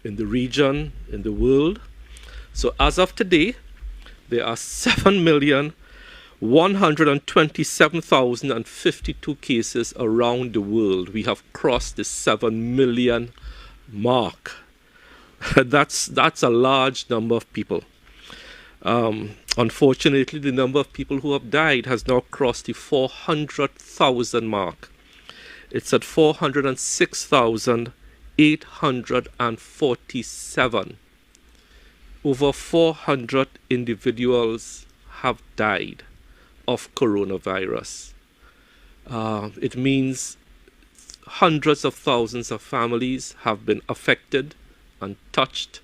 in the region, in the world. So as of today, there are 7,127,052 cases around the world. We have crossed the 7 million mark. That's a large number of people. Unfortunately, the number of people who have died has now crossed the 400,000 mark. It's at 406,847. Over 400 individuals have died of coronavirus. It means hundreds of thousands of families have been affected and touched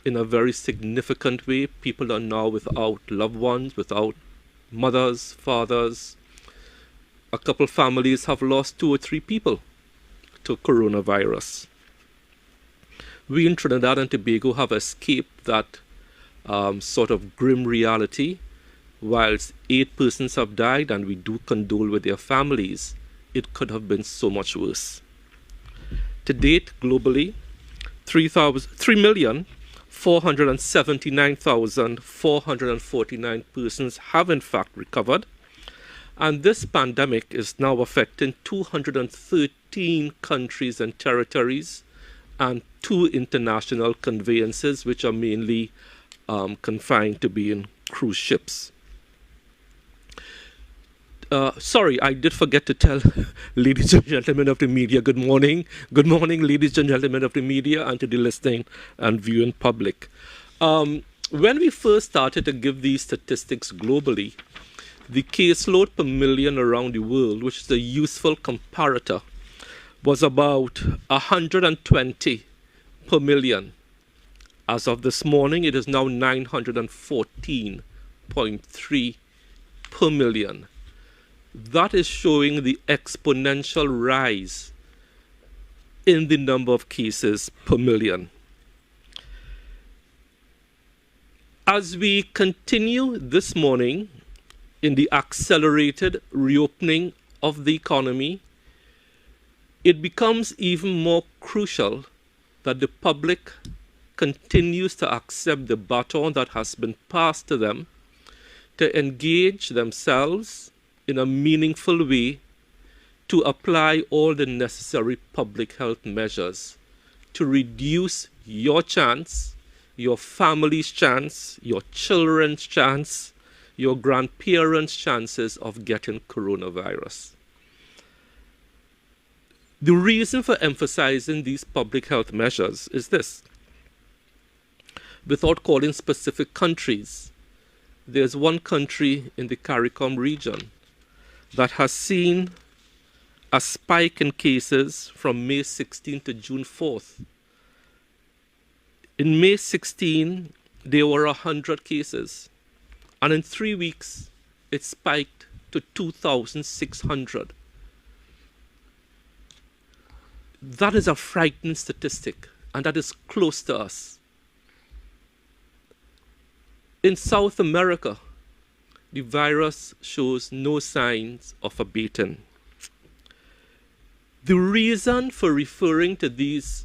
in a very significant way. People are now without loved ones, without mothers, fathers. A couple families have lost 2 or 3 people to coronavirus. We in Trinidad and Tobago have escaped that sort of grim reality. Whilst 8 persons have died, and we do condole with their families, it could have been so much worse. To date, globally, 3,479,449 persons have in fact recovered, and this pandemic is now affecting 213 countries and territories and 2 international conveyances, which are mainly confined to being cruise ships. Sorry, I did forget to tell ladies and gentlemen of the media, good morning. Good morning, ladies and gentlemen of the media, and to the listening and viewing public. When we first started to give these statistics globally, the caseload per million around the world, which is a useful comparator, was about 120 per million. As of this morning, it is now 914.3 per million. That is showing the exponential rise in the number of cases per million. As we continue this morning in the accelerated reopening of the economy, it becomes even more crucial that the public continues to accept the baton that has been passed to them, to engage themselves in a meaningful way to apply all the necessary public health measures to reduce your chance, your family's chance, your children's chance, your grandparents' chances of getting coronavirus. The reason for emphasizing these public health measures is this. Without calling specific countries, there's one country in the CARICOM region that has seen a spike in cases from May 16 to June 4th. In May 16, there were 100 cases, and in 3 weeks, it spiked to 2,600. That is a frightening statistic, and that is close to us. In South America, the virus shows no signs of abating. The reason for referring to these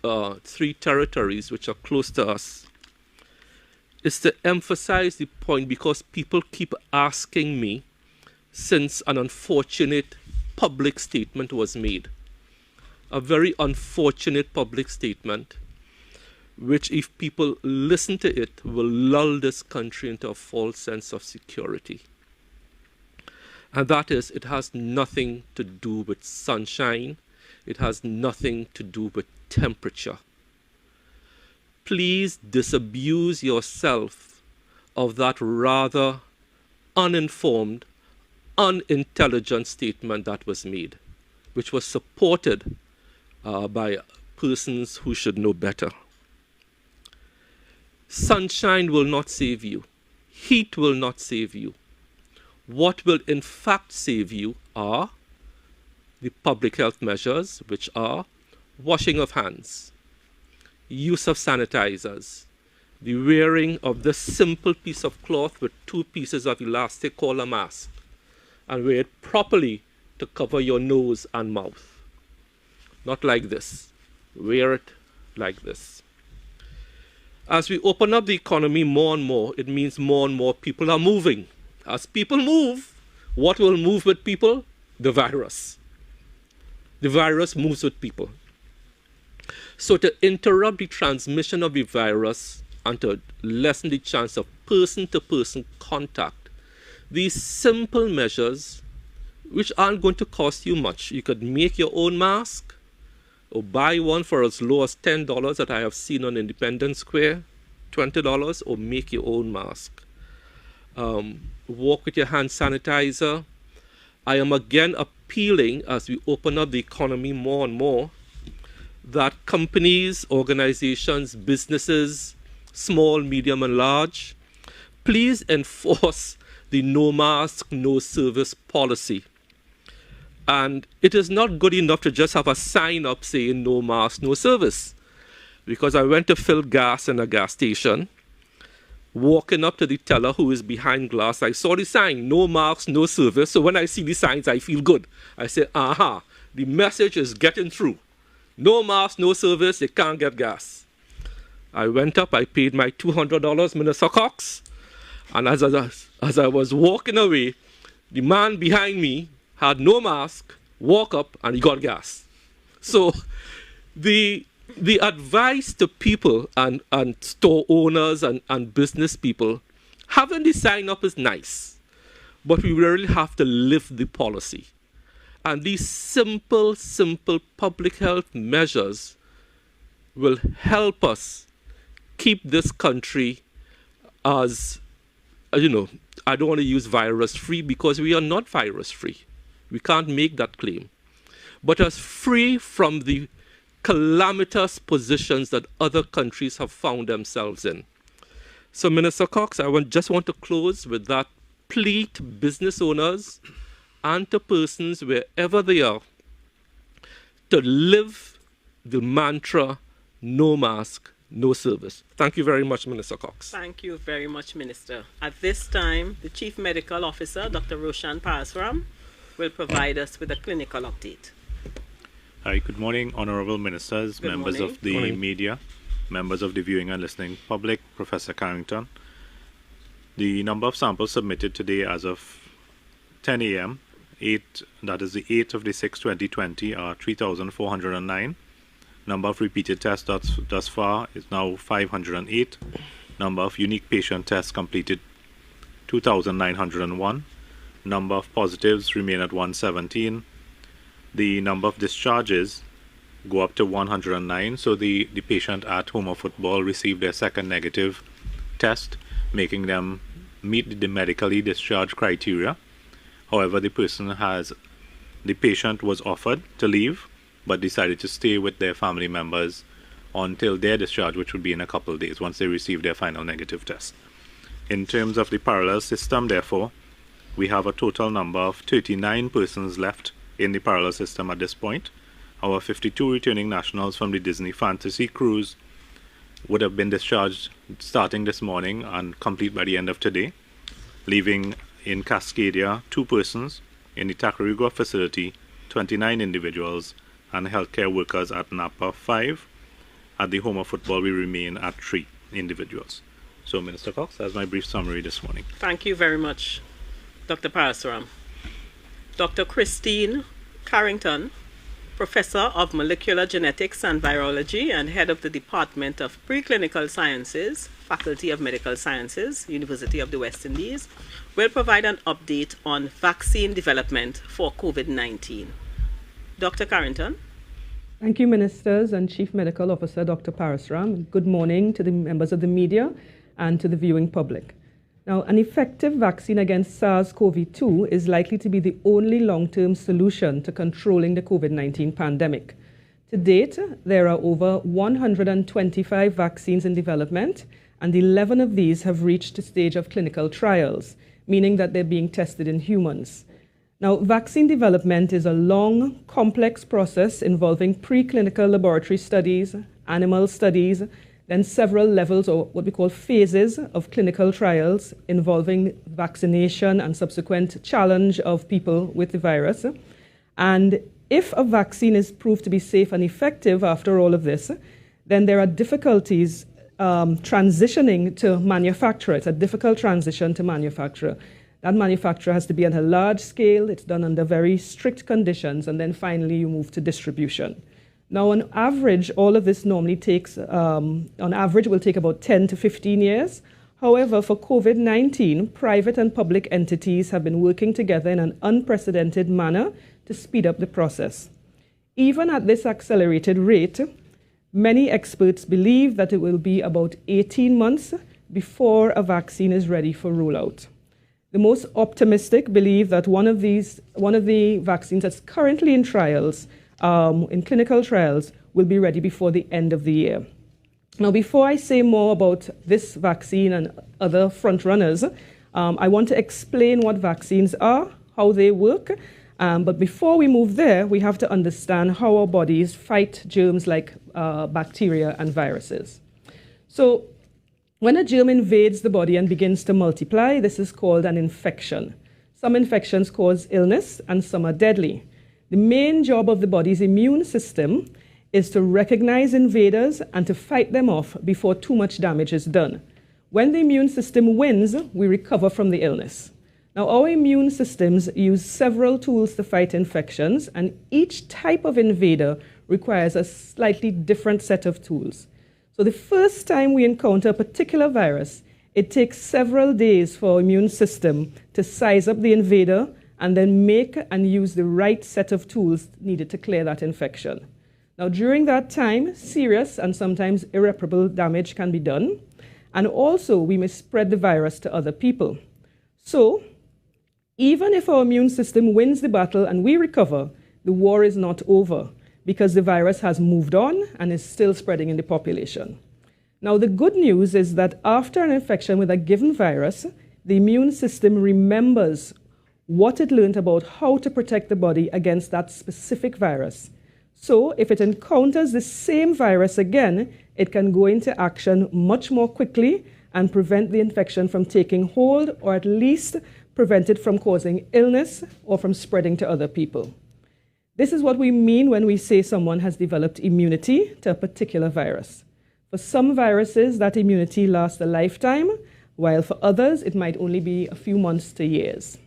3 territories which are close to us is to emphasize the point, because people keep asking me since an unfortunate public statement was made. A very unfortunate public statement, which if people listen to it, will lull this country into a false sense of security. And that is, it has nothing to do with sunshine. It has nothing to do with temperature. Please disabuse yourself of that rather uninformed, unintelligent statement that was made, which was supported by persons who should know better. Sunshine will not save you. Heat will not save you. What will in fact save you are the public health measures, which are washing of hands, use of sanitizers, the wearing of this simple piece of cloth with 2 pieces of elastic called a mask, and wear it properly to cover your nose and mouth. Not like this. Wear it like this. As we open up the economy more and more, it means more and more people are moving. As people move, what will move with people? The virus. The virus moves with people. So to interrupt the transmission of the virus and to lessen the chance of person-to-person contact, these simple measures, which aren't going to cost you much. You could make your own mask or buy one for as low as $10 that I have seen on Independence Square, $20, or make your own mask. Walk with your hand sanitizer. I am again appealing, as we open up the economy more and more, that companies, organizations, businesses, small, medium, and large, please enforce the no mask, no service policy. And it is not good enough to just have a sign up saying no mask, no service. Because I went to fill gas in a gas station, walking up to the teller who is behind glass, I saw the sign, no mask, no service. So when I see the signs, I feel good. I say, aha, the message is getting through. No mask, no service, you can't get gas. I went up, I paid my $200, Minister Cox, and as I was walking away, the man behind me had no mask, walk up, and he got gas. So the advice to people and store owners and business people, having the sign up is nice, but we really have to live the policy. And these simple public health measures will help us keep this country as, I don't want to use virus-free because we are not virus-free. We can't make that claim. But as free from the calamitous positions that other countries have found themselves in. So, Minister Cox, I just want to close with that plea to business owners and to persons wherever they are to live the mantra, no mask, no service. Thank you very much, Minister Cox. Thank you very much, Minister. At this time, the Chief Medical Officer, Dr. Rishard Khan, will provide us with a clinical update. Hi, good morning, Honorable Ministers, Good members morning. of the media, members of the viewing and listening public, Professor Carrington. The number of samples submitted today as of 10 a.m., that is the 8th of the 6th, 2020, are 3,409. Number of repeated tests thus far is now 508. Number of unique patient tests completed, 2,901. Number of positives remain at 117. The number of discharges go up to 109. So the patient at Homer Football received their second negative test, making them meet the medically discharged criteria. However, the patient was offered to leave, but decided to stay with their family members until their discharge, which would be in a couple of days, once they receive their final negative test. In terms of the parallel system, therefore, we have a total number of 39 persons left in the parallel system at this point. Our 52 returning nationals from the Disney Fantasy Cruise would have been discharged starting this morning and complete by the end of today, leaving in Cascadia 2 persons, in the Tacarigua facility 29 individuals, and healthcare workers at Napa 5. At the Homer Football we remain at 3 individuals. So, Minister Cox, that's my brief summary this morning. Thank you very much, Dr. Parasuram. Dr. Christine Carrington, Professor of Molecular Genetics and Virology and Head of the Department of Preclinical Sciences, Faculty of Medical Sciences, University of the West Indies, will provide an update on vaccine development for COVID-19. Dr. Carrington. Thank you, Ministers and Chief Medical Officer Dr. Parasuram. Good morning to the members of the media and to the viewing public. Now, an effective vaccine against SARS-CoV-2 is likely to be the only long-term solution to controlling the COVID-19 pandemic. To date, there are over 125 vaccines in development, and 11 of these have reached the stage of clinical trials, meaning that they're being tested in humans. Now, vaccine development is a long, complex process involving preclinical laboratory studies, animal studies, then several levels or what we call phases of clinical trials involving vaccination and subsequent challenge of people with the virus. And if a vaccine is proved to be safe and effective after all of this, then there are difficulties transitioning to manufacture. It's a difficult transition to manufacture. That manufacture has to be at a large scale, it's done under very strict conditions, and then finally you move to distribution. Now, on average, all of this normally takes, on average, will take about 10 to 15 years. However, for COVID-19, private and public entities have been working together in an unprecedented manner to speed up the process. Even at this accelerated rate, many experts believe that it will be about 18 months before a vaccine is ready for rollout. The most optimistic believe that one of the vaccines that's currently in trials, in clinical trials, will be ready before the end of the year. Now, before I say more about this vaccine and other front runners, I want to explain what vaccines are, how they work. But before we move there, we have to understand how our bodies fight germs like bacteria and viruses. So, when a germ invades the body and begins to multiply, this is called an infection. Some infections cause illness and some are deadly. The main job of the body's immune system is to recognize invaders and to fight them off before too much damage is done. When the immune system wins, we recover from the illness. Now, our immune systems use several tools to fight infections, and each type of invader requires a slightly different set of tools. So the first time we encounter a particular virus, it takes several days for our immune system to size up the invader and then make and use the right set of tools needed to clear that infection. Now, during that time, serious and sometimes irreparable damage can be done, and also we may spread the virus to other people. So, even if our immune system wins the battle and we recover, the war is not over, because the virus has moved on and is still spreading in the population. Now, the good news is that after an infection with a given virus, the immune system remembers what it learned about how to protect the body against that specific virus. So, if it encounters the same virus again, it can go into action much more quickly and prevent the infection from taking hold, or at least prevent it from causing illness or from spreading to other people. This is what we mean when we say someone has developed immunity to a particular virus. For some viruses, that immunity lasts a lifetime, while for others, it might only be a few months to years.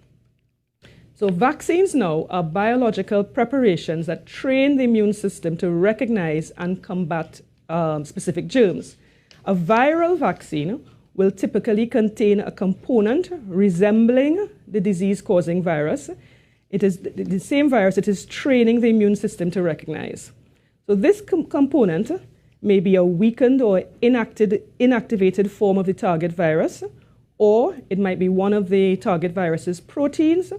So vaccines now are biological preparations that train the immune system to recognize and combat specific germs. A viral vaccine will typically contain a component resembling the disease-causing virus. It is the same virus it is training the immune system to recognize. So this component may be a weakened or inactivated form of the target virus, or it might be one of the target virus's proteins,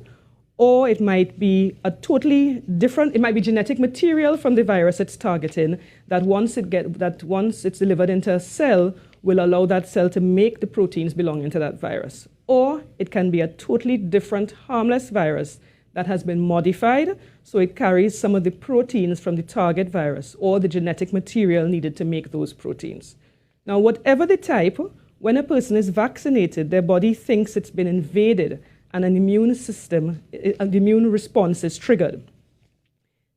or it might be a totally different, it might be genetic material from the virus it's targeting that once it's delivered into a cell will allow that cell to make the proteins belonging to that virus. Or it can be a totally different harmless virus that has been modified, so it carries some of the proteins from the target virus or the genetic material needed to make those proteins. Now, whatever the type, when a person is vaccinated, their body thinks it's been invaded and an immune system, an immune response is triggered.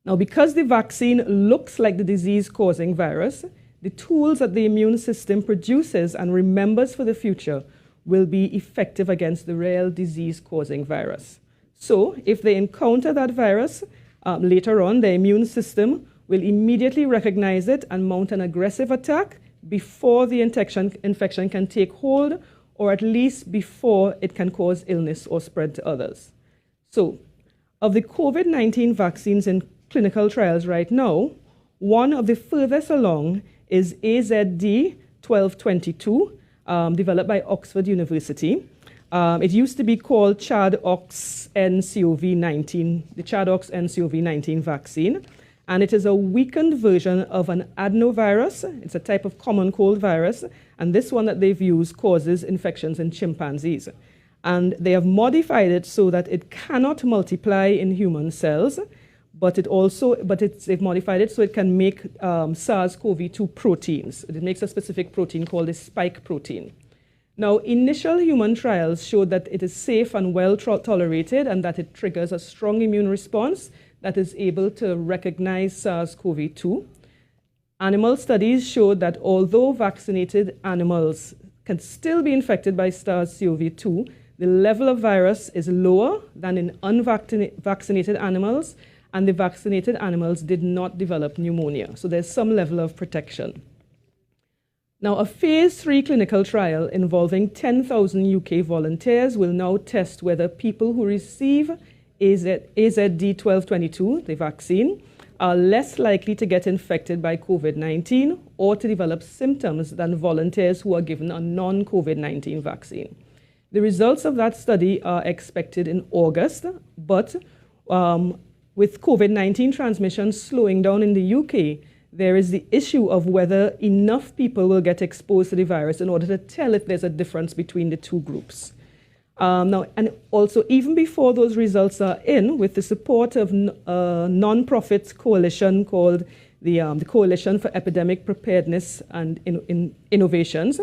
Now, because the vaccine looks like the disease-causing virus, the tools that the immune system produces and remembers for the future will be effective against the real disease-causing virus. So, if they encounter that virus later on, their immune system will immediately recognize it and mount an aggressive attack before the infection can take hold, or at least before it can cause illness or spread to others. So, of the COVID-19 vaccines in clinical trials right now, one of the furthest along is AZD1222, developed by Oxford University. It used to be called ChAdOx-NCoV-19, the ChAdOx-NCoV-19 vaccine, and it is a weakened version of an adenovirus. It's a type of common cold virus, and this one that they've used causes infections in chimpanzees. And they have modified it so that it cannot multiply in human cells, but they've modified it so it can make SARS-CoV-2 proteins. It makes a specific protein called the spike protein. Now, initial human trials showed that it is safe and well tolerated and that it triggers a strong immune response that is able to recognize SARS-CoV-2. Animal studies showed that although vaccinated animals can still be infected by SARS-CoV-2, the level of virus is lower than in unvaccinated animals, and the vaccinated animals did not develop pneumonia. So there's some level of protection. Now, a phase 3 clinical trial involving 10,000 UK volunteers will now test whether people who receive AZD1222, the vaccine, are less likely to get infected by COVID-19 or to develop symptoms than volunteers who are given a non-COVID-19 vaccine. The results of that study are expected in August, but with COVID-19 transmission slowing down in the UK, there is the issue of whether enough people will get exposed to the virus in order to tell if there's a difference between the two groups. Now, and also, even before those results are in, with the support of a non-profit coalition called the Coalition for Epidemic Preparedness and Innovations,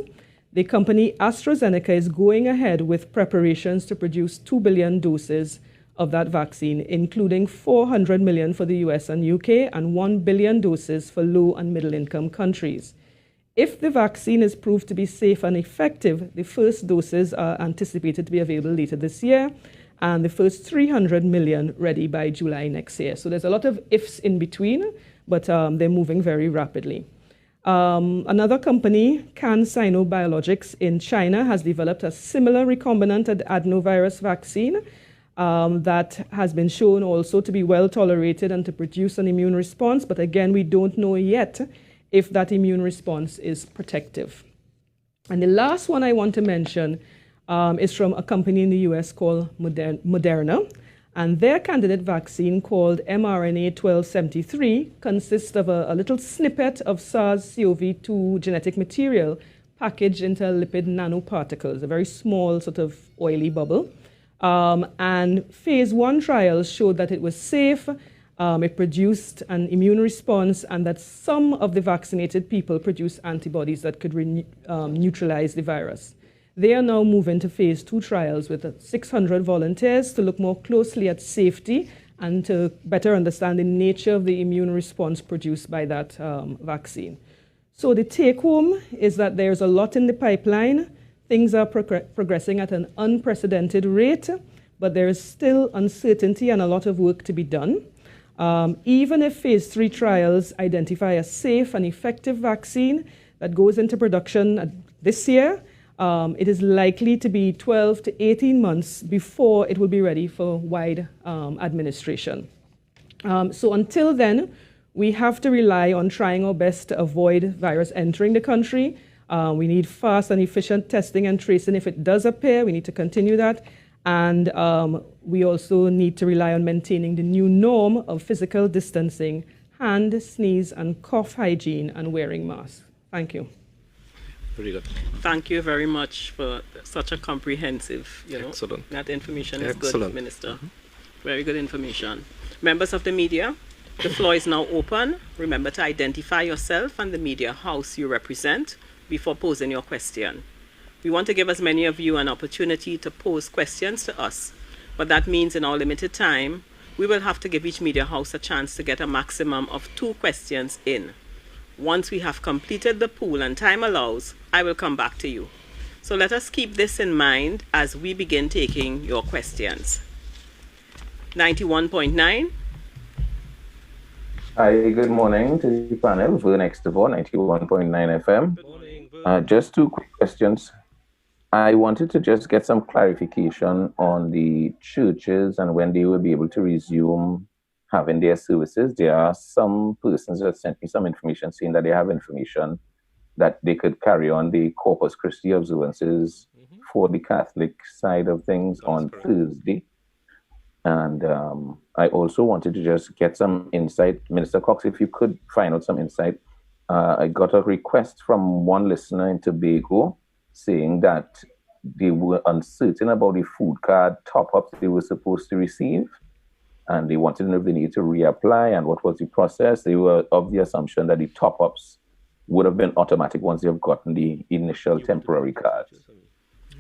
the company AstraZeneca is going ahead with preparations to produce 2 billion doses of that vaccine, including 400 million for the US and UK and 1 billion doses for low and middle income countries. If the vaccine is proved to be safe and effective, the first doses are anticipated to be available later this year, and the first 300 million ready by July next year. So there's a lot of ifs in between, but they're moving very rapidly. Another company, CanSino Biologics in China, has developed a similar recombinant adenovirus vaccine that has been shown also to be well tolerated and to produce an immune response, but again, we don't know yet if that immune response is protective. And the last one I want to mention is from a company in the US called Moderna, and their candidate vaccine called mRNA-1273 consists of a little snippet of SARS-CoV-2 genetic material packaged into lipid nanoparticles, a very small sort of oily bubble. And phase 1 trials showed that it was safe, it produced an immune response, and that some of the vaccinated people produced antibodies that could neutralize the virus. They are now moving to phase 2 trials with 600 volunteers to look more closely at safety and to better understand the nature of the immune response produced by that vaccine. So the take home is that there's a lot in the pipeline. Things are progressing at an unprecedented rate, but there is still uncertainty and a lot of work to be done. Even if phase 3 trials identify a safe and effective vaccine that goes into production this year, it is likely to be 12 to 18 months before it will be ready for wide administration. So until then, we have to rely on trying our best to avoid virus entering the country. We need fast and efficient testing and tracing. If it does appear, we need to continue that. And we also need to rely on maintaining the new norm of physical distancing, hand, sneeze, and cough hygiene, and wearing masks. Thank you. Very good. Thank you very much for such a comprehensive, Excellent. That information is Excellent. good, Minister. Very good information. Members of the media, the floor is now open. Remember to identify yourself and the media house you represent before posing your question. We want to give as many of you an opportunity to pose questions to us, but that means in our limited time, we will have to give each media house a chance to get a maximum of 2 questions in. Once we have completed the pool and time allows, I will come back to you. So let us keep this in mind as we begin taking your questions. 91.9. Hi, good morning to the panel. Verne Extavour, 91.9 FM. Just 2 quick questions. I wanted to just get some clarification on the churches and when they will be able to resume having their services. There are some persons that sent me some information saying that they have information that they could carry on the Corpus Christi observances for the Catholic side of things on Thursday. And I also wanted to just get some insight. Minister Cox, if you could find out some insight. I got a request from one listener in Tobago saying that they were uncertain about the food card top-ups they were supposed to receive, and they wanted to know if they needed to reapply and what was the process. They were of the assumption that the top-ups would have been automatic once they have gotten the initial temporary card.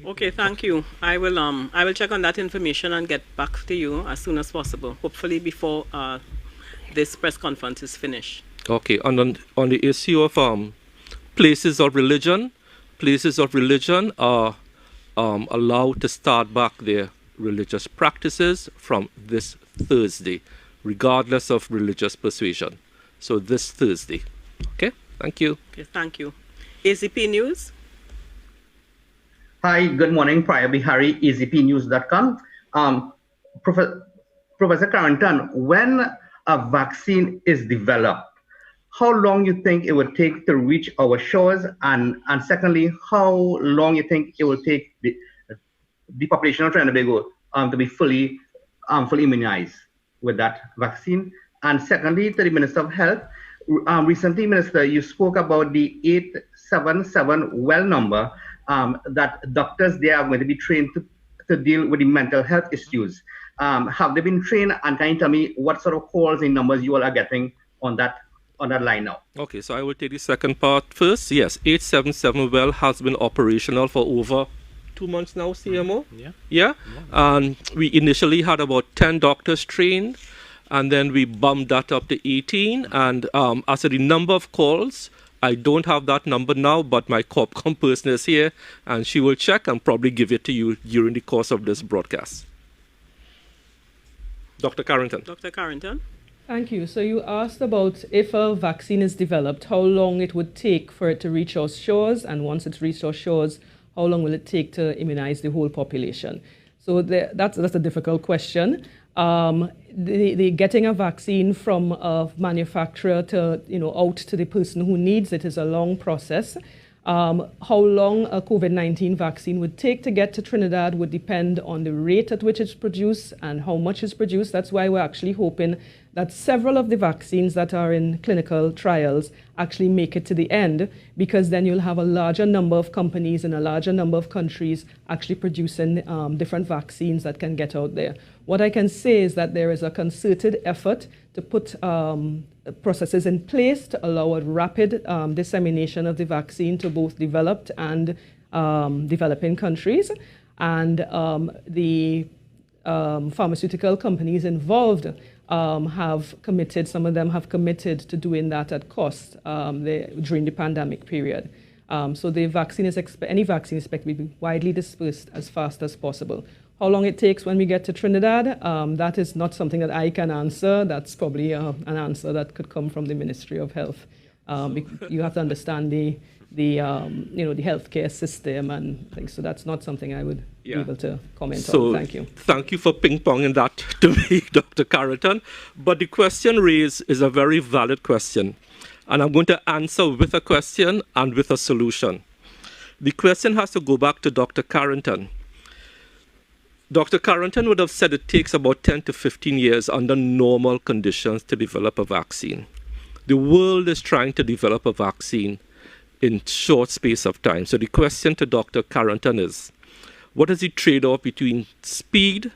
Okay, thank you. I will check on that information and get back to you as soon as possible, hopefully before this press conference is finished. Okay, on the issue of places of religion are allowed to start back their religious practices from this Thursday, regardless of religious persuasion. So this Thursday. Okay, thank you. Okay, thank you. AZP News. Hi, good morning. Priya Bihari, azpnews.com. Professor Carrington, when a vaccine is developed, how long you think it would take to reach our shores? And secondly, how long you think it will take the population of Trinidad and Tobago to be fully immunized with that vaccine? And secondly, to the Minister of Health, recently, Minister, you spoke about the 877 well number that doctors there are going to be trained to deal with the mental health issues. Have they been trained? And can you tell me what sort of calls and numbers you all are getting on that line now? Okay, so I will take the second part first. Yes, 877 well has been operational for over 2 months now, CMO. Yeah. And we initially had about 10 doctors trained, and then we bumped that up to 18. And as to the number of calls, I don't have that number now, but my COPCOM person is here, and she will check and probably give it to you during the course of this broadcast. Dr. Carrington. Dr. Carrington. Thank you. So you asked about if a vaccine is developed, how long it would take for it to reach our shores, and once it's reached our shores, how long will it take to immunize the whole population? So that's a difficult question. The getting a vaccine from a manufacturer to out to the person who needs it is a long process. How long a COVID-19 vaccine would take to get to Trinidad would depend on the rate at which it's produced and how much is produced. That's why we're actually hoping that several of the vaccines that are in clinical trials actually make it to the end, because then you'll have a larger number of companies in a larger number of countries actually producing different vaccines that can get out there. What I can say is that there is a concerted effort to put processes in place to allow a rapid dissemination of the vaccine to both developed and developing countries. And the pharmaceutical companies involved have committed, some of them have committed to doing that at cost during the pandemic period. So the vaccine is any vaccine is expected to be widely dispersed as fast as possible. How long it takes when we get to Trinidad, that is not something that I can answer. That's probably an answer that could come from the Ministry of Health. You have to understand the healthcare system and things. So that's not something I would be able to comment on. Thank you. Thank you for ping-ponging that to me, Dr. Carrington. But the question raised is a very valid question. And I'm going to answer with a question and with a solution. The question has to go back to Dr. Carrington. Dr. Carrington would have said it takes about 10 to 15 years under normal conditions to develop a vaccine. The world is trying to develop a vaccine in short space of time. So the question to Dr. Carrington is, what is the trade-off between speed,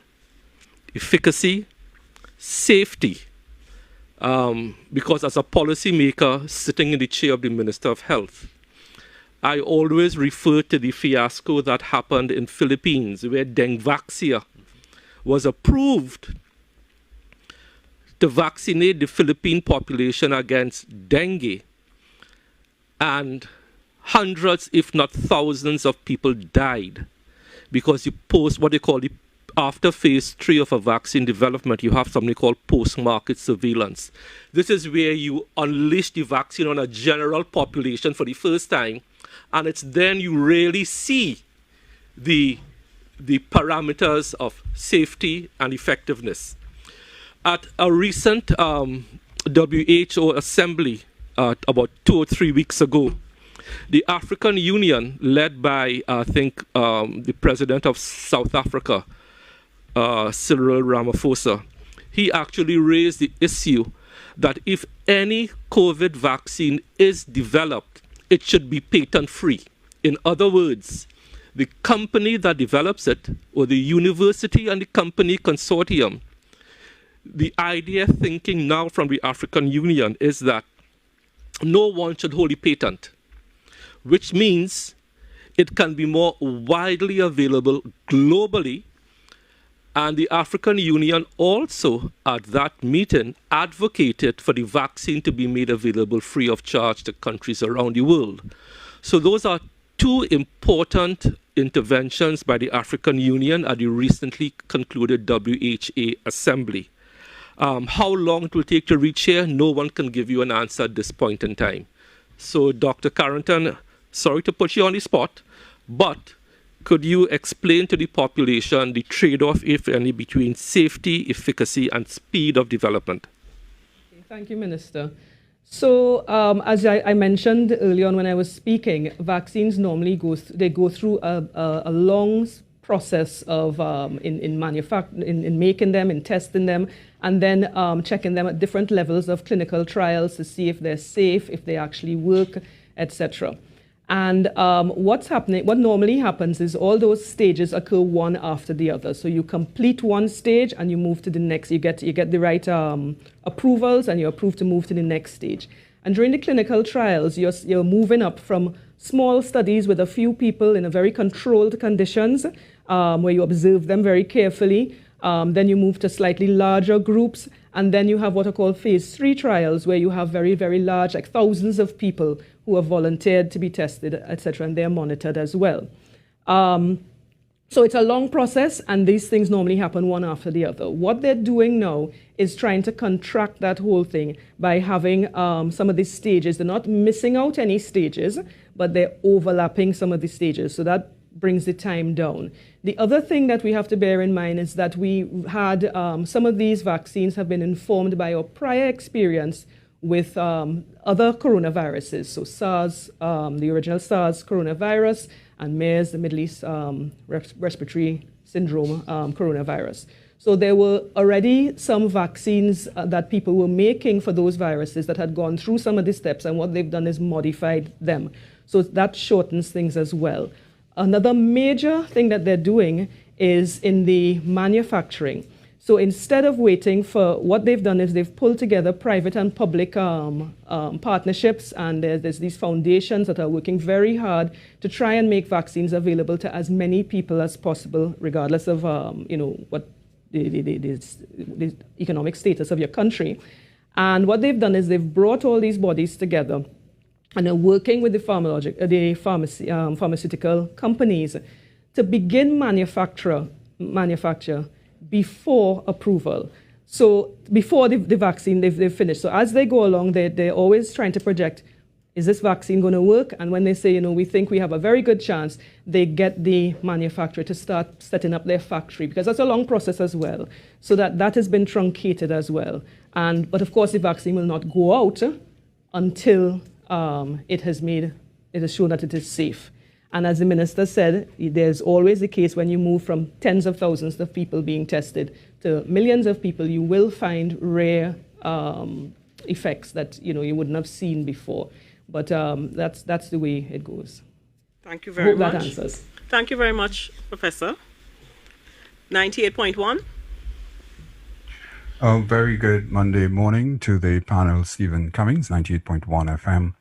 efficacy, safety? Because as a policymaker sitting in the chair of the Minister of Health, I always refer to the fiasco that happened in Philippines, where Dengvaxia was approved to vaccinate the Philippine population against dengue. And hundreds, if not thousands of people died because you what they call the after phase 3 of a vaccine development, you have something called post-market surveillance. This is where you unleash the vaccine on a general population for the first time, and it's then you really see the parameters of safety and effectiveness. At a recent WHO assembly about 2 or 3 weeks ago, the African Union, led by, I think, the president of South Africa, Cyril Ramaphosa, he actually raised the issue that if any COVID vaccine is developed, it should be patent-free. In other words, the company that develops it, or the university and the company consortium, the idea thinking now from the African Union is that no one should hold a patent, which means it can be more widely available globally And the African Union also, at that meeting, advocated for the vaccine to be made available free of charge to countries around the world. So those are two important interventions by the African Union at the recently concluded WHA Assembly. How long it will take to reach here, no one can give you an answer at this point in time. So Dr. Carrington, sorry to put you on the spot, but could you explain to the population the trade-off, if any, between safety, efficacy, and speed of development? Thank you, Minister. So, as I mentioned earlier on when I was speaking, vaccines normally go through a long process of in making them, in testing them, and then checking them at different levels of clinical trials to see if they're safe, if they actually work, etc. And what normally happens is all those stages occur one after the other. So you complete one stage and you move to the next. You get the right approvals and you're approved to move to the next stage. And during the clinical trials, you're moving up from small studies with a few people in a very controlled conditions, where you observe them very carefully. Then you move to slightly larger groups, and then you have what are called phase 3 trials, where you have very, very large, like thousands of people who have volunteered to be tested, etc., and they're monitored as well. So it's a long process, and these things normally happen one after the other. What they're doing now is trying to contract that whole thing by having some of these stages. They're not missing out any stages, but they're overlapping some of the stages. So that brings the time down. The other thing that we have to bear in mind is that we had some of these vaccines have been informed by our prior experience with other coronaviruses. So SARS, the original SARS coronavirus, and MERS, the Middle East Respiratory Syndrome coronavirus. So there were already some vaccines that people were making for those viruses that had gone through some of the steps, and what they've done is modified them. So that shortens things as well. Another major thing that they're doing is in the manufacturing. So instead of waiting for, what they've done is they've pulled together private and public partnerships, and there's these foundations that are working very hard to try and make vaccines available to as many people as possible, regardless of what the economic status of your country. And what they've done is they've brought all these bodies together and are working with the pharmaceutical companies to begin manufacture before approval. So before the vaccine, they've finished. So as they go along, they're always trying to project, is this vaccine going to work? And when they say, we think we have a very good chance, they get the manufacturer to start setting up their factory, because that's a long process as well. So that has been truncated as well. But of course, the vaccine will not go out until it has shown that it is safe. And as the minister said, there's always the case when you move from tens of thousands of people being tested to millions of people, you will find rare effects that you wouldn't have seen before. But that's the way it goes. Thank you very much. Hope that answers. Thank you very much, Professor. 98.1. Very good Monday morning to the panel, Stephen Cummings, 98.1 FM.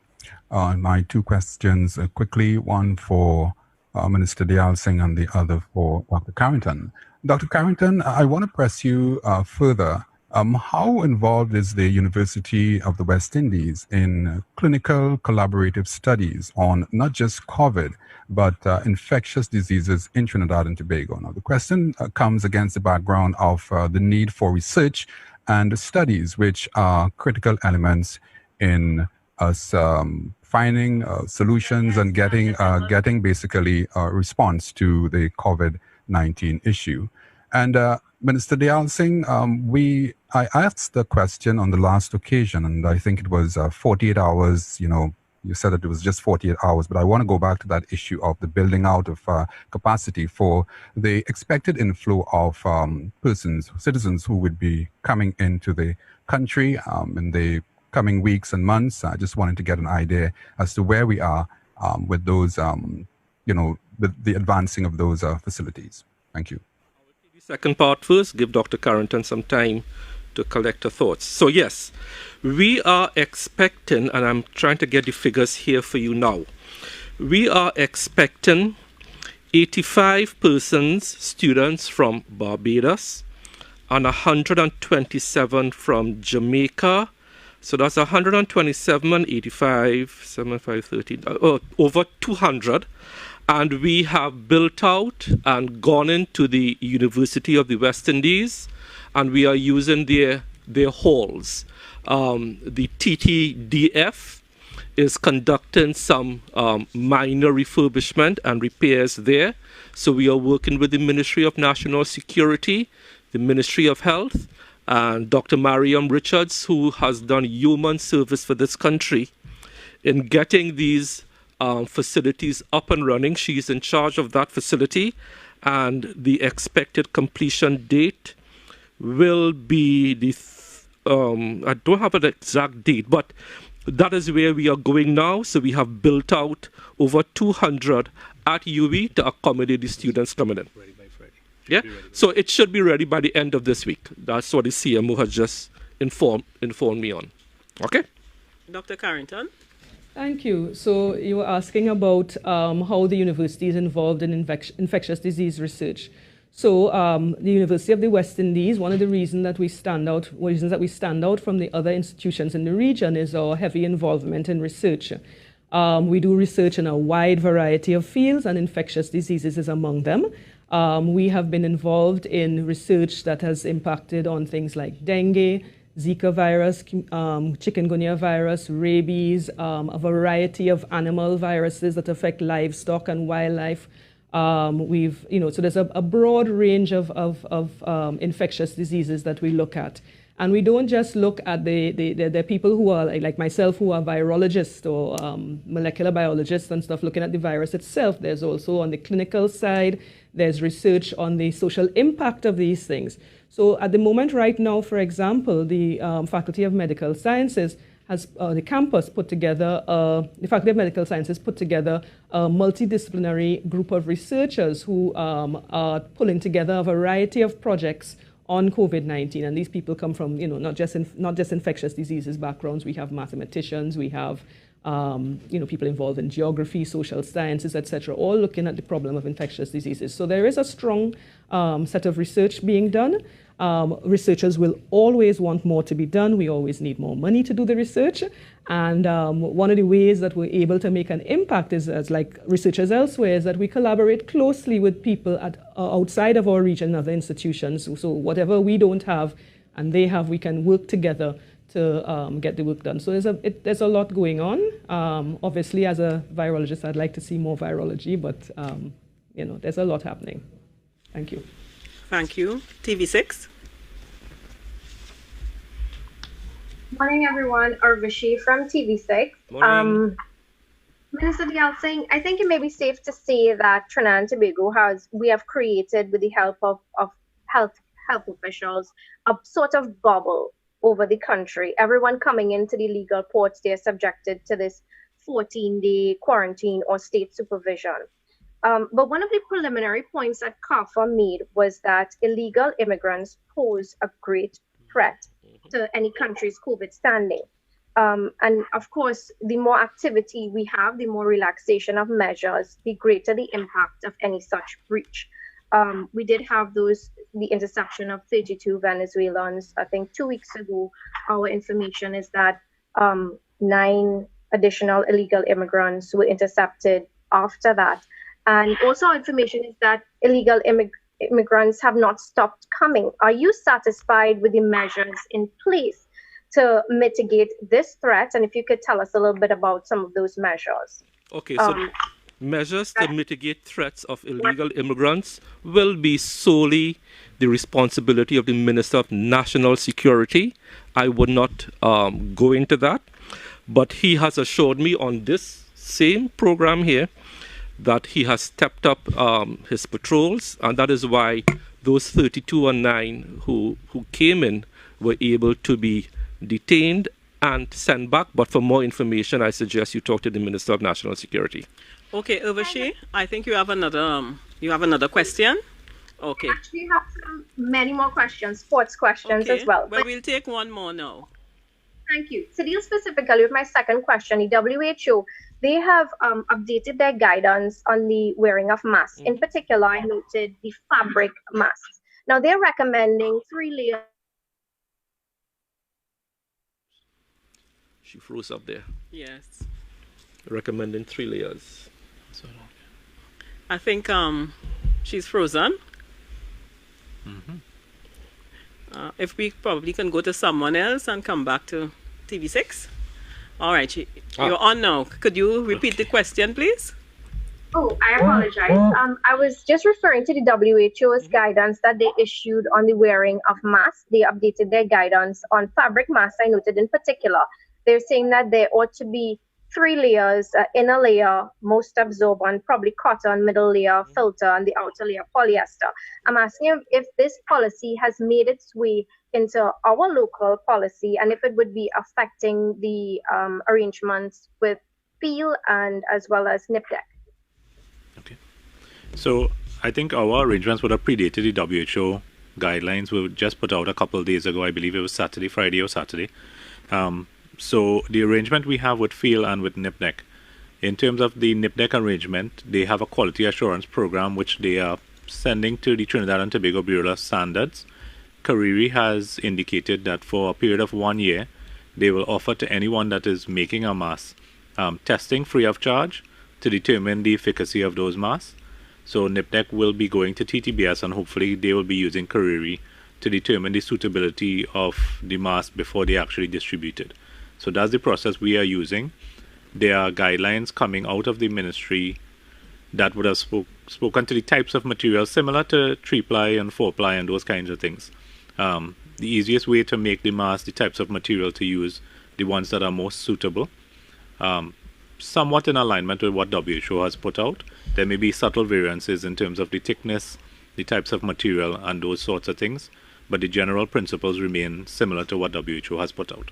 My two questions quickly, one for Minister Dayal Singh and the other for Dr. Carrington. Dr. Carrington, I want to press you further. How involved is the University of the West Indies in clinical collaborative studies on not just COVID, but infectious diseases in Trinidad and Tobago? Now, the question comes against the background of the need for research and studies, which are critical elements in us finding solutions and getting basically a response to the COVID-19 issue. And Minister Dayal Singh, I asked the question on the last occasion, and I think it was 48 hours, you said that it was just 48 hours, but I want to go back to that issue of the building out of capacity for the expected inflow of citizens who would be coming into the country in the coming weeks and months. I just wanted to get an idea as to where we are with those, the advancing of those facilities. Thank you. The second part first, give Dr. Carrington some time to collect her thoughts. So yes, we are expecting, and I'm trying to get the figures here for you now. We are expecting 85 persons, students from Barbados, and 127 from Jamaica. So that's 127 and 85, 75, 13, over 200. And we have built out and gone into the University of the West Indies, and we are using their halls. The TTDF is conducting some minor refurbishment and repairs there. So we are working with the Ministry of National Security, the Ministry of Health, and Dr. Mariam Richards, who has done human service for this country in getting these facilities up and running. She's in charge of that facility, and the expected completion date will be the, I don't have an exact date, but that is where we are going now. So we have built out over 200 at UE to accommodate the students coming in. Ready by Friday. Yeah, so it should be ready by the end of this week. That's what the CMO has just informed me on. Okay? Dr. Carrington? Thank you. So you were asking about how the university is involved in infectious disease research. So the University of the West Indies, one of the reasons that we stand out from the other institutions in the region is our heavy involvement in research. We do research in a wide variety of fields, and infectious diseases is among them. We have been involved in research that has impacted on things like dengue, Zika virus, chikungunya virus, rabies, a variety of animal viruses that affect livestock and wildlife. So there's a broad range of infectious diseases that we look at. And we don't just look at the people who are, like myself, who are virologists or molecular biologists and stuff, looking at the virus itself. There's also on the clinical side, there's research on the social impact of these things. So at the moment right now, for example, the Faculty of Medical Sciences has, the campus put together, the Faculty of Medical Sciences put together a multidisciplinary group of researchers who are pulling together a variety of projects on COVID-19. And these people come from, not just infectious diseases backgrounds. We have mathematicians, we have people involved in geography, social sciences, etc., all looking at the problem of infectious diseases. So there is a strong set of research being done. Researchers will always want more to be done. We always need more money to do the research. And one of the ways that we're able to make an impact is, as like researchers elsewhere, is that we collaborate closely with people outside of our region and other institutions. So whatever we don't have and they have, we can work together to get the work done. So there's a lot going on. Obviously, as a virologist, I'd like to see more virology, but there's a lot happening. Thank you. Thank you. TV6. Morning, everyone. Urvashi from TV6. Morning. Minister Dialsing, I think it may be safe to say that Trinidad and Tobago we have created, with the help of health officials, a sort of bubble over the country. Everyone coming into the legal ports, they are subjected to this 14-day quarantine or state supervision. But one of the preliminary points that CAFA made was that illegal immigrants pose a great threat to any country's COVID standing. And of course, the more activity we have, the more relaxation of measures, the greater the impact of any such breach. We did have the interception of 32 Venezuelans. I think 2 weeks ago, our information is that 9 additional illegal immigrants were intercepted after that. And also our information is that illegal immigrants have not stopped coming. Are you satisfied with the measures in place to mitigate this threat? And if you could tell us a little bit about some of those measures. Okay, so measures to mitigate threats of illegal immigrants will be solely the responsibility of the Minister of National Security. I would not go into that, but he has assured me on this same program here that he has stepped up his patrols, and that is why those 32 and 9 who came in were able to be detained and sent back. But for more information, I suggest you talk to the Minister of National Security. Okay, Urvashi, I think you have another question. Okay. I actually have many more questions, sports questions as well. But we'll take one more now. Thank you. To deal specifically with my second question, the WHO they have updated their guidance on the wearing of masks. In particular, I noted the fabric masks. Now, they're recommending 3 layers. She froze up there. Yes. Recommending 3 layers. I think she's frozen. If we probably can go to someone else and come back to TV6. All right, you're on now. Could you repeat the question, please? Oh, I apologize. I was just referring to the WHO's guidance that they issued on the wearing of masks. They updated their guidance on fabric masks, I noted in particular. They're saying that there ought to be 3 layers, inner layer, most absorbent, probably cotton, middle layer, filter, and the outer layer, polyester. I'm asking if this policy has made its way into our local policy and if it would be affecting the arrangements with Peel and as well as NIPDEC. Okay. So I think our arrangements would have predated the WHO guidelines. We were just put out a couple of days ago. I believe it was Friday or Saturday. So the arrangement we have with Peel and with NIPDEC, in terms of the NIPDEC arrangement, they have a quality assurance program which they are sending to the Trinidad and Tobago Bureau of Standards. Kariri has indicated that for a period of 1 year, they will offer to anyone that is making a mask testing free of charge to determine the efficacy of those masks. So NIPDEC will be going to TTBS and hopefully they will be using Kariri to determine the suitability of the mask before they actually distribute it. So that's the process we are using. There are guidelines coming out of the ministry that would have spoken to the types of materials similar to 3-ply and 4-ply and those kinds of things. The easiest way to make the mask, the types of material to use, the ones that are most suitable, somewhat in alignment with what WHO has put out. There may be subtle variances in terms of the thickness, the types of material, and those sorts of things, but the general principles remain similar to what WHO has put out.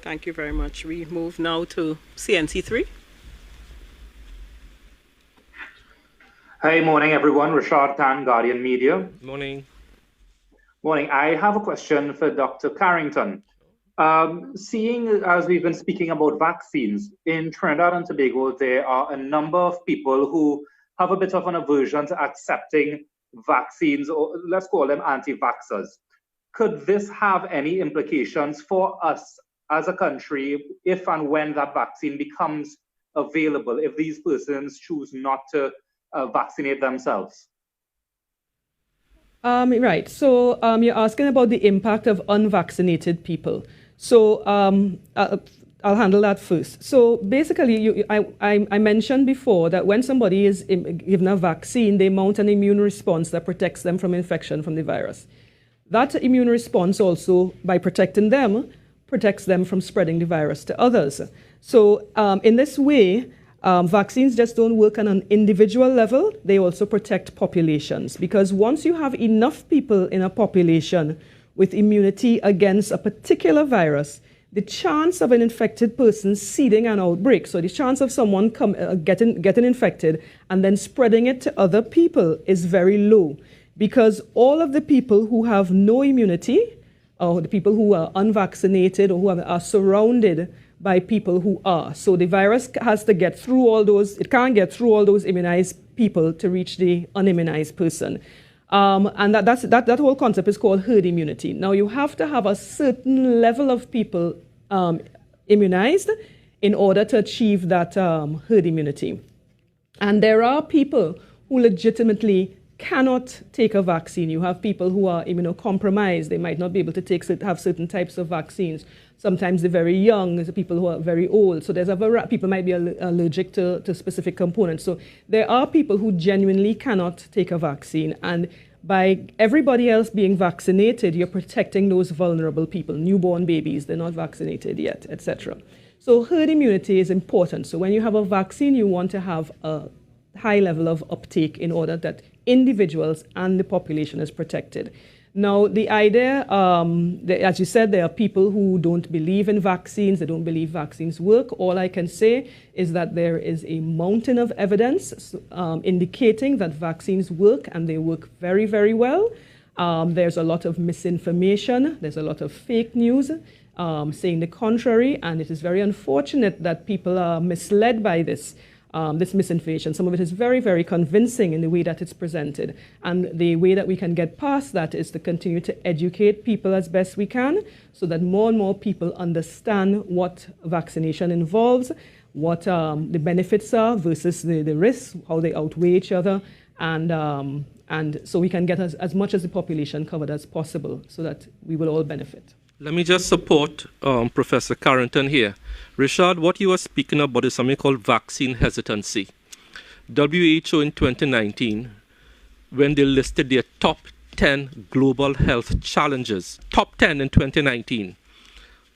Thank you very much. We move now to CNC3. Hey, morning everyone. Rishard Khan, Guardian Media. Morning. Morning. I have a question for Dr. Carrington. Seeing as we've been speaking about vaccines, in Trinidad and Tobago, there are a number of people who have a bit of an aversion to accepting vaccines, or let's call them anti-vaxxers. Could this have any implications for us as a country if and when that vaccine becomes available, if these persons choose not to vaccinate themselves? Right. So you're asking about the impact of unvaccinated people. So I'll handle that first. So basically, I mentioned before that when somebody is given a vaccine, they mount an immune response that protects them from infection from the virus. That immune response also, by protecting them, protects them from spreading the virus to others. So in this way, vaccines just don't work on an individual level. They also protect populations, because once you have enough people in a population with immunity against a particular virus, the chance of an infected person seeding an outbreak, so the chance of someone getting infected and then spreading it to other people is very low, because all of the people who have no immunity, or the people who are unvaccinated or who are surrounded by people who are. So the virus has to get through all those, it can't get through all those immunized people to reach the unimmunized person. And that whole concept is called herd immunity. Now you have to have a certain level of people immunized in order to achieve that herd immunity. And there are people who legitimately cannot take a vaccine. You have people who are immunocompromised. They might not be able to have certain types of vaccines. Sometimes they're very young. There's people who are very old. So there's people might be allergic to specific components. So there are people who genuinely cannot take a vaccine. And by everybody else being vaccinated, you're protecting those vulnerable people, newborn babies, they're not vaccinated yet, etc. So herd immunity is important. So when you have a vaccine, you want to have a high level of uptake in order that individuals and the population is protected. Now, the idea, as you said, there are people who don't believe in vaccines. They don't believe vaccines work. All I can say is that there is a mountain of evidence indicating that vaccines work, and they work very, very well. There's a lot of misinformation. There's a lot of fake news. saying the contrary, and it is very unfortunate that people are misled by this misinformation. Some of it is very, very convincing in the way that it's presented. And the way that we can get past that is to continue to educate people as best we can so that more and more people understand what vaccination involves, what the benefits are versus the risks, how they outweigh each other, and so we can get as much as the population covered as possible so that we will all benefit. Let me just support Professor Carrington here. Rishard, what you are speaking about is something called vaccine hesitancy. WHO in 2019, when they listed their top 10 global health challenges, top 10 in 2019,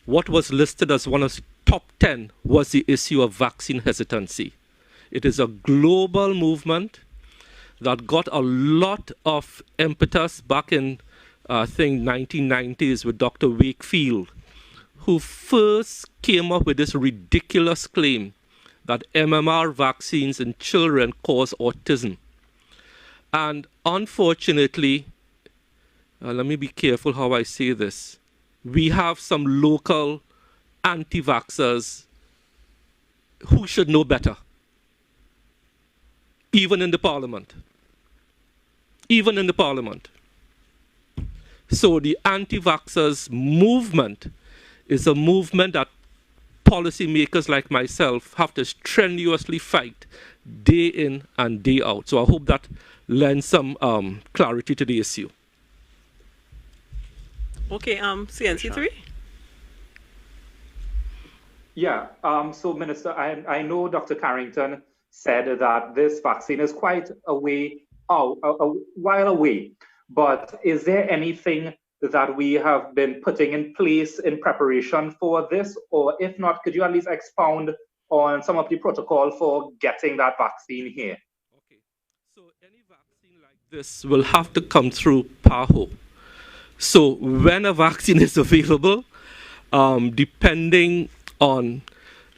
what was listed as one of the top 10 was the issue of vaccine hesitancy. It is a global movement that got a lot of impetus back in I think 1990s with Dr. Wakefield, who first came up with this ridiculous claim that MMR vaccines in children cause autism. And unfortunately, let me be careful how I say this, we have some local anti-vaxxers who should know better, even in the parliament. Even in the parliament. So the anti-vaxxers movement is a movement that policymakers like myself have to strenuously fight day in and day out. So I hope that lends some clarity to the issue. Okay, CNC3? Yeah, so Minister, I know Dr. Carrington said that this vaccine is quite a while away. But is there anything that we have been putting in place in preparation for this? Or if not, could you at least expound on some of the protocol for getting that vaccine here? Okay, so any vaccine like this will have to come through PAHO. So when a vaccine is available, depending on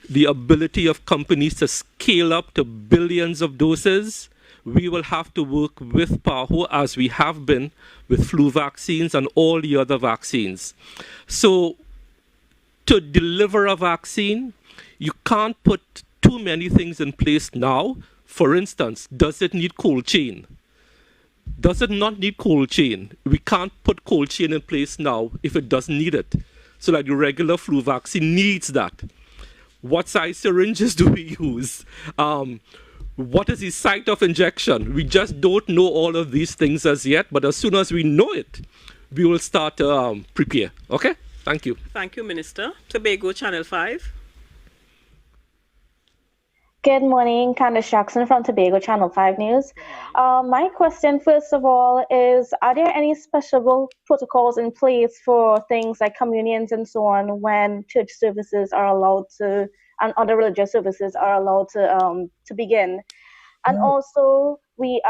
the ability of companies to scale up to billions of doses, we will have to work with PAHO as we have been with flu vaccines and all the other vaccines. So to deliver a vaccine, you can't put too many things in place now. For instance, does it need cold chain? Does it not need cold chain? We can't put cold chain in place now if it doesn't need it. So like the regular flu vaccine needs that. What size syringes do we use? What is the site of injection? We just don't know all of these things as yet, but as soon as we know it, we will start to prepare. Okay? Thank you. Thank you, Minister. Tobago, Channel 5. Good morning, Kandace Jackson from Tobago Channel 5 News. My question, first of all, is are there any special protocols in place for things like communions and so on when church services are allowed to, and other religious services are allowed to begin? And also, we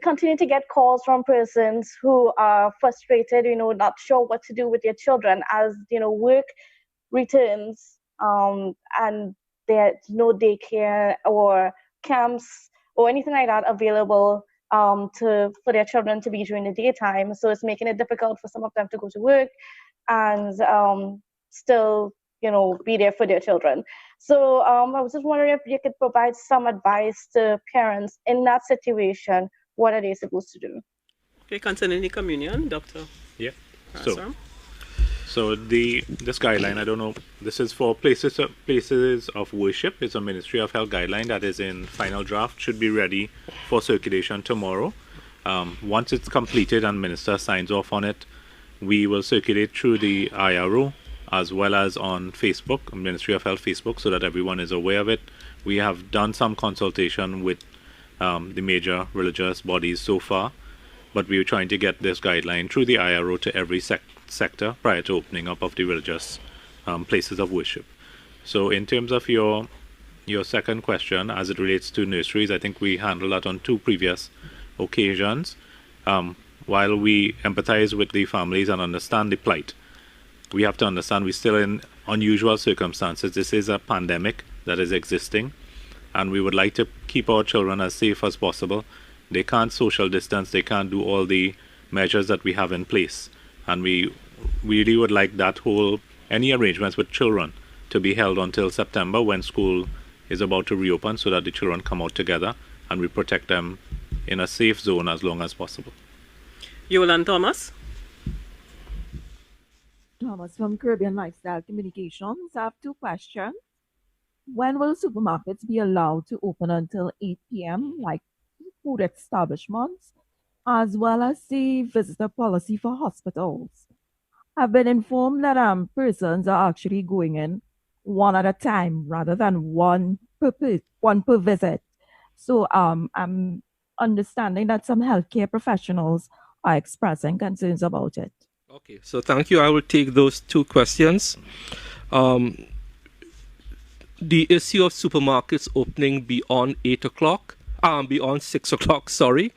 continue to get calls from persons who are frustrated, not sure what to do with their children as, work returns and there's no daycare or camps or anything like that available for their children to be during the daytime. So it's making it difficult for some of them to go to work and still, be there for their children. So I was just wondering if you could provide some advice to parents in that situation. What are they supposed to do? Okay, concerning the communion, Dr. Yeah. So this guideline, I don't know, this is for places of worship. It's a Ministry of Health guideline that is in final draft, should be ready for circulation tomorrow. Once it's completed and Minister signs off on it, we will circulate through the IRO as well as on Facebook, Ministry of Health Facebook, so that everyone is aware of it. We have done some consultation with the major religious bodies so far, but we are trying to get this guideline through the IRO to every sector prior to opening up of the religious places of worship. So in terms of your second question, as it relates to nurseries, I think we handled that on 2 previous occasions. While we empathize with the families and understand the plight, we have to understand we're still in unusual circumstances. This is a pandemic that is existing, and we would like to keep our children as safe as possible. They can't social distance, they can't do all the measures that we have in place, and we we really would like that any arrangements with children to be held until September when school is about to reopen, so that the children come out together and we protect them in a safe zone as long as possible. Yolan Thomas. Thomas from Caribbean Lifestyle Communications. I have two questions. When will supermarkets be allowed to open until 8 p.m., like food establishments, as well as the visitor policy for hospitals? I've been informed that persons are actually going in one at a time rather than one per visit. So I'm understanding that some healthcare professionals are expressing concerns about it. Okay, so thank you. I will take those two questions. The issue of supermarkets opening beyond 8 o'clock, beyond 6 o'clock, sorry,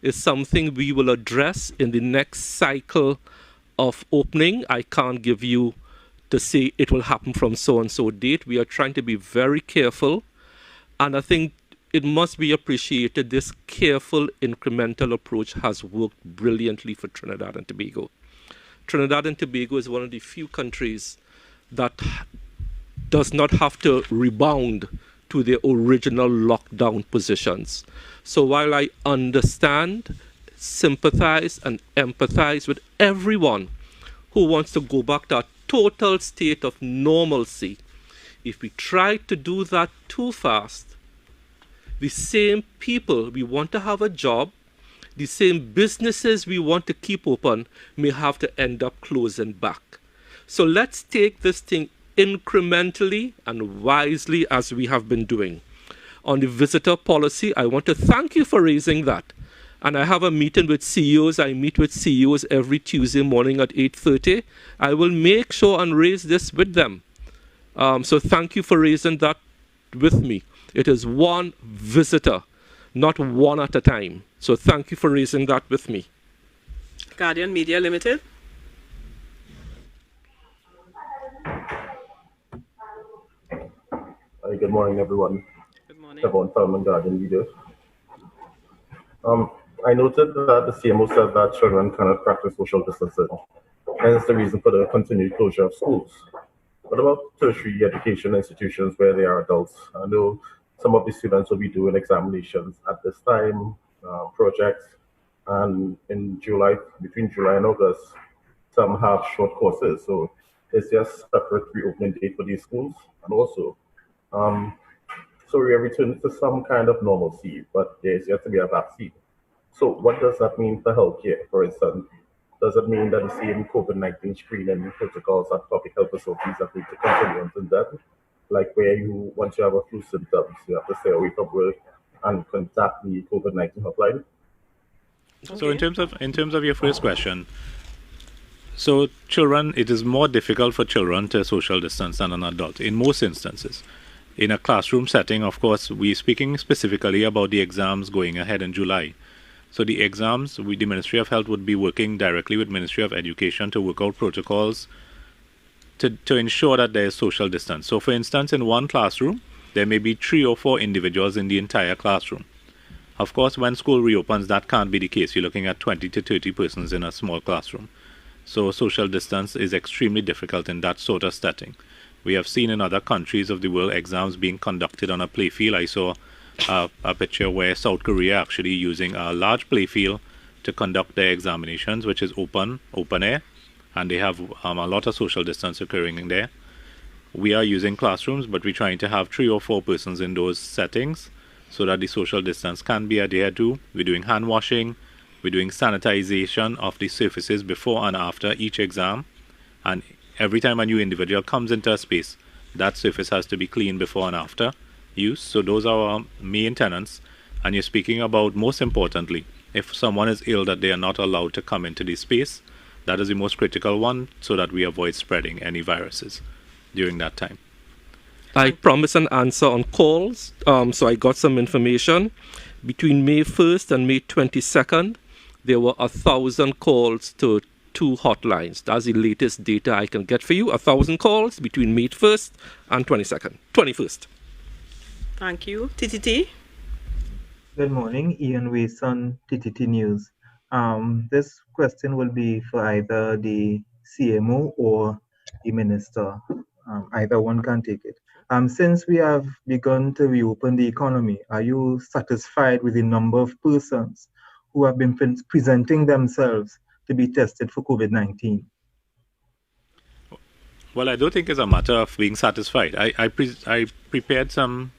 is something we will address in the next cycle of opening. I can't give you to say it will happen from so and so date. We are trying to be very careful, and I think it must be appreciated this careful incremental approach has worked brilliantly for Trinidad and Tobago. Trinidad and Tobago is one of the few countries that does not have to rebound to their original lockdown positions. So while I understand, sympathize, and empathize with everyone who wants to go back to a total state of normalcy, if we try to do that too fast, the same people we want to have a job, the same businesses we want to keep open may have to end up closing back. So let's take this thing incrementally and wisely as we have been doing. On the visitor policy, I want to thank you for raising that. And I have a meeting with CEOs. I meet with CEOs every Tuesday morning at 8:30. I will make sure and raise this with them. So thank you for raising that with me. It is one visitor, not one at a time. So thank you for raising that with me. Guardian Media Limited. Hi, good morning, everyone. Good morning. Kevon Felmine Guardian Media. I noted that the CMO said that children cannot practice social distancing, hence the reason for the continued closure of schools. What about tertiary education institutions where they are adults? I know some of the students will be doing examinations at this time, projects, and in July, between July and August, some have short courses. So is there a separate reopening date for these schools? And also, so we are returning to some kind of normalcy, but there is yet to be a vaccine. So what does that mean for healthcare, for instance? Does it mean that the same COVID-19 screening protocols at public health facilities have to continue until then? Like where you, once you have a flu symptoms, you have to stay away from work and contact the COVID-19 hotline? Okay. So in terms of your first question, so children, it is more difficult for children to social distance than an adult in most instances. In a classroom setting, of course, we're speaking specifically about the exams going ahead in July. So the exams, the Ministry of Health would be working directly with Ministry of Education to work out protocols to ensure that there is social distance. So for instance, in one classroom, there may be 3 or 4 individuals in the entire classroom. Of course, when school reopens, that can't be the case. You're looking at 20 to 30 persons in a small classroom. So social distance is extremely difficult in that sort of setting. We have seen in other countries of the world exams being conducted on a playfield. I saw a picture where South Korea actually using a large playfield to conduct their examinations, which is open air, and they have a lot of social distance occurring in there. We are using classrooms, but we're trying to have 3 or 4 persons in those settings so that the social distance can be adhered to. We're doing hand washing, we're doing sanitization of the surfaces before and after each exam, and every time a new individual comes into a space, that surface has to be cleaned before and after use. So those are our main tenants. And you're speaking about, most importantly, if someone is ill, that they are not allowed to come into the space. That is the most critical one, so that we avoid spreading any viruses during that time. I promised an answer on calls, so I got some information. Between May 1st and May 22nd, there were 1,000 calls to 2 hotlines. That's the latest data I can get for you. 1,000 calls between May 1st and 21st. Thank you. TTT. Good morning, Ian Wason TTT News. This question will be for either the CMO or the minister. Either one can take it. Since we have begun to reopen the economy, are you satisfied with the number of persons who have been presenting themselves to be tested for COVID-19? Well, I don't think it's a matter of being satisfied. I prepared some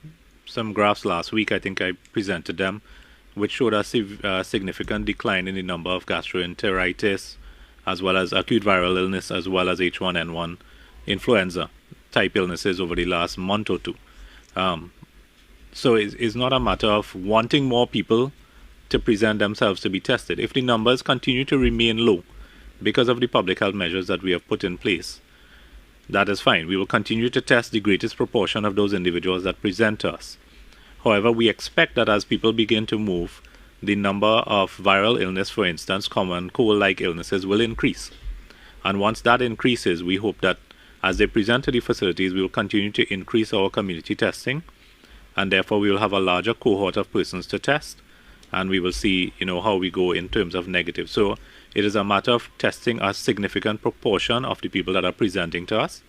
graphs last week. I think I presented them, which showed a significant decline in the number of gastroenteritis, as well as acute viral illness, as well as H1N1 influenza type illnesses over the last month or two. So it's not a matter of wanting more people to present themselves to be tested. If the numbers continue to remain low because of the public health measures that we have put in place, that is fine. We will continue to test the greatest proportion of those individuals that present to us. However, we expect that as people begin to move, the number of viral illness, for instance, common cold-like illnesses, will increase. And once that increases, we hope that as they present to the facilities, we will continue to increase our community testing, and therefore we will have a larger cohort of persons to test, and we will see, how we go in terms of negative. So it is a matter of testing a significant proportion of the people that are presenting to us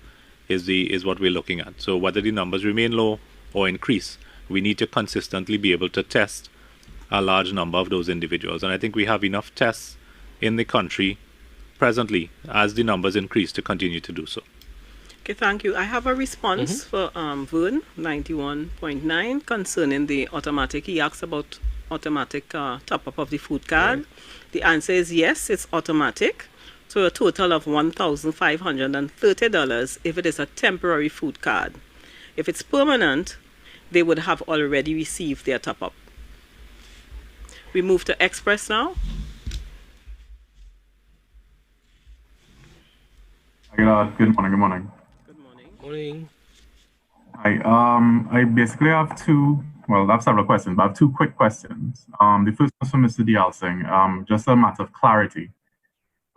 is what we're looking at. So whether the numbers remain low or increase, we need to consistently be able to test a large number of those individuals. And I think we have enough tests in the country presently as the numbers increase to continue to do so. Okay, thank you. I have a response for Verne 91.9 concerning the automatic. He asked about automatic top-up of the food card. Right. The answer is yes, it's automatic. So a total of $1,530 if it is a temporary food card. If it's permanent, they would have already received their top-up. We move to Express now. Good morning. Good morning. Morning. Hi. I basically have I have several questions, but I have two quick questions. The first one from Mr. Dialsing, just a matter of clarity.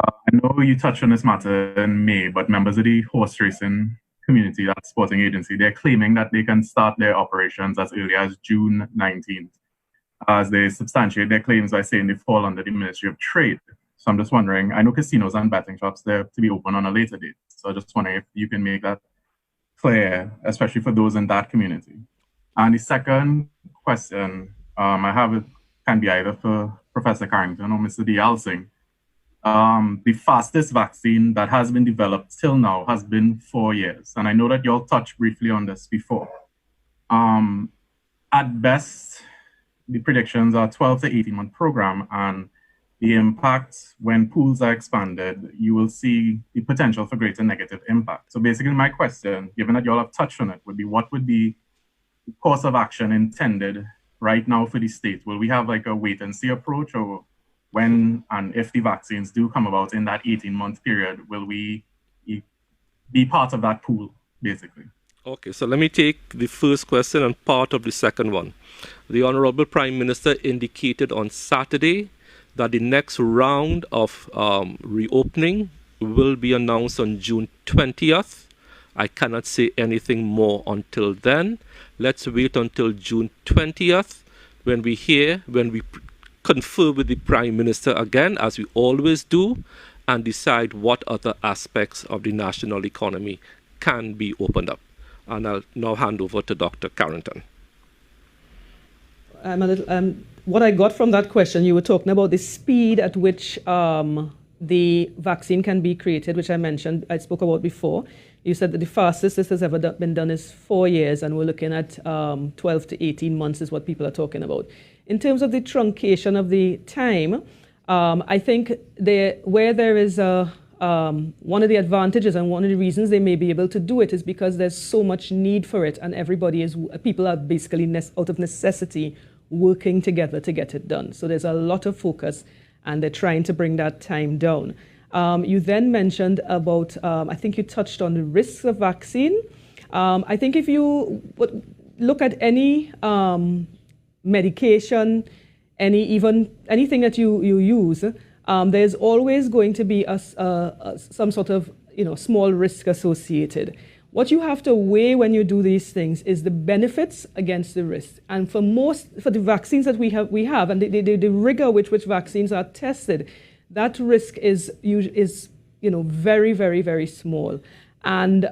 I know you touched on this matter in May, but members of the horse racing community, that sporting agency, they're claiming that they can start their operations as early as June 19th, as they substantiate their claims by saying they fall under the Ministry of Trade. So I'm just wondering, I know casinos and betting shops, they're to be open on a later date. So I'm just wondering if you can make that clear, especially for those in that community. And the second question I have can be either for Professor Carrington or Mr. Dialsing. The fastest vaccine that has been developed till now has been 4 years. And I know that you all touched briefly on this before. At best, the predictions are 12 to 18-month program, and the impact when pools are expanded, you will see the potential for greater negative impact. So basically my question, given that you all have touched on it, would be what would be the course of action intended right now for the state? Will we have like a wait and see approach, or when and if the vaccines do come about in that 18-month period, will we be part of that pool, basically? Okay, so let me take the first question and part of the second one. The Honorable Prime Minister indicated on Saturday that the next round of reopening will be announced on June 20th. I cannot say anything more until then. Let's wait until June 20th when we confer with the Prime Minister again, as we always do, and decide what other aspects of the national economy can be opened up. And I'll now hand over to Dr. Carrington. What I got from that question, you were talking about the speed at which the vaccine can be created, which I spoke about before. You said that the fastest this has ever been done is 4 years, and we're looking at 12 to 18 months is what people are talking about. In terms of the truncation of the time, I think where there is one of the advantages and one of the reasons they may be able to do it is because there's so much need for it, and people are basically out of necessity working together to get it done. So there's a lot of focus, and they're trying to bring that time down. You then mentioned about, I think you touched on the risks of vaccine. I think if you look at any medication, anything that you use, there's always going to be some sort of small risk associated. What you have to weigh when you do these things is the benefits against the risks. And for the vaccines that we have, and the rigor with which vaccines are tested, that risk is very, very, very small. And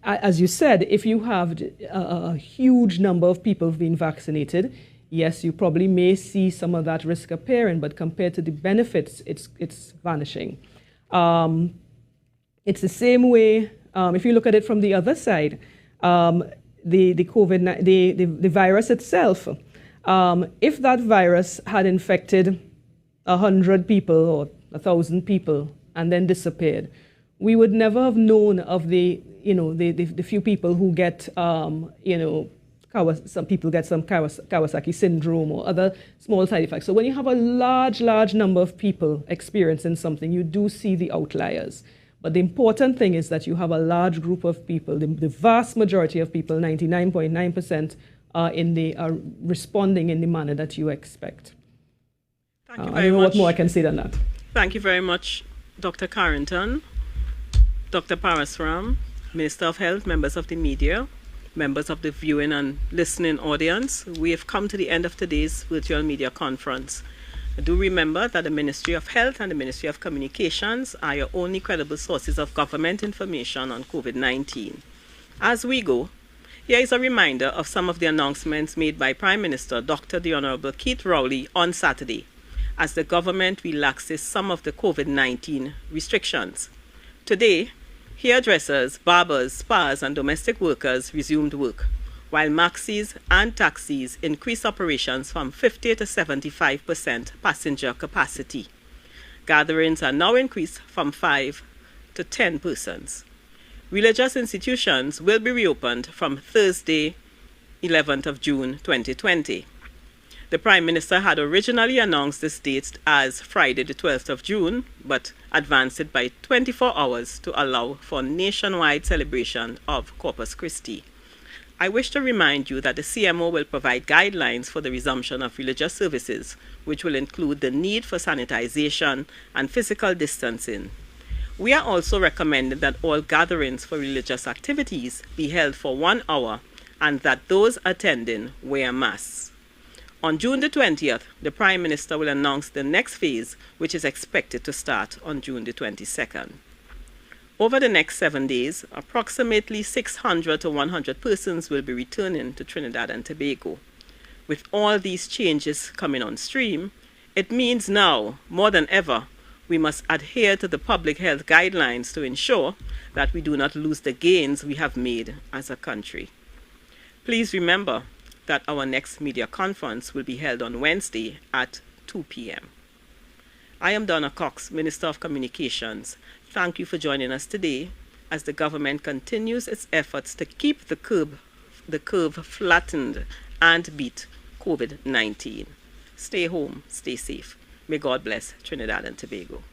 as you said, if you have a huge number of people being vaccinated, yes, you probably may see some of that risk appearing, but compared to the benefits, it's vanishing. It's the same way, if you look at it from the other side, the virus itself, if that virus had infected 100 people or 1,000 people and then disappeared, we would never have known of the few people who get, some people get some Kawasaki syndrome or other small side effects. So when you have a large number of people experiencing something, you do see the outliers. But the important thing is that you have a large group of people, the vast majority of people, 99.9%, are responding in the manner that you expect. Thank you very I don't know much. what more I can say than that. Thank you very much, Dr. Carrington, Dr. Parasram, Minister of Health, members of the media, members of the viewing and listening audience. We have come to the end of today's virtual media conference. Do remember that the Ministry of Health and the Ministry of Communications are your only credible sources of government information on COVID-19. As we go, here is a reminder of some of the announcements made by Prime Minister Dr. the Honorable Keith Rowley on Saturday, as the government relaxes some of the COVID-19 restrictions. Today, hairdressers, barbers, spas, and domestic workers resumed work, while maxis and taxis increased operations from 50 to 75% passenger capacity. Gatherings are now increased from 5 to 10 persons. Religious institutions will be reopened from Thursday, 11th of June 2020. The Prime Minister had originally announced this date as Friday the 12th of June, but advanced it by 24 hours to allow for nationwide celebration of Corpus Christi. I wish to remind you that the CMO will provide guidelines for the resumption of religious services, which will include the need for sanitization and physical distancing. We are also recommending that all gatherings for religious activities be held for 1 hour and that those attending wear masks. On June the 20th, the Prime Minister will announce the next phase, which is expected to start on June the 22nd. Over the next 7 days, approximately 600 to 100 persons will be returning to Trinidad and Tobago. With all these changes coming on stream, it means now, more than ever, we must adhere to the public health guidelines to ensure that we do not lose the gains we have made as a country. Please remember that our next media conference will be held on Wednesday at 2 p.m. I am Donna Cox, Minister of Communications. Thank you for joining us today as the government continues its efforts to keep the curve flattened and beat COVID-19. Stay home, stay safe. May God bless Trinidad and Tobago.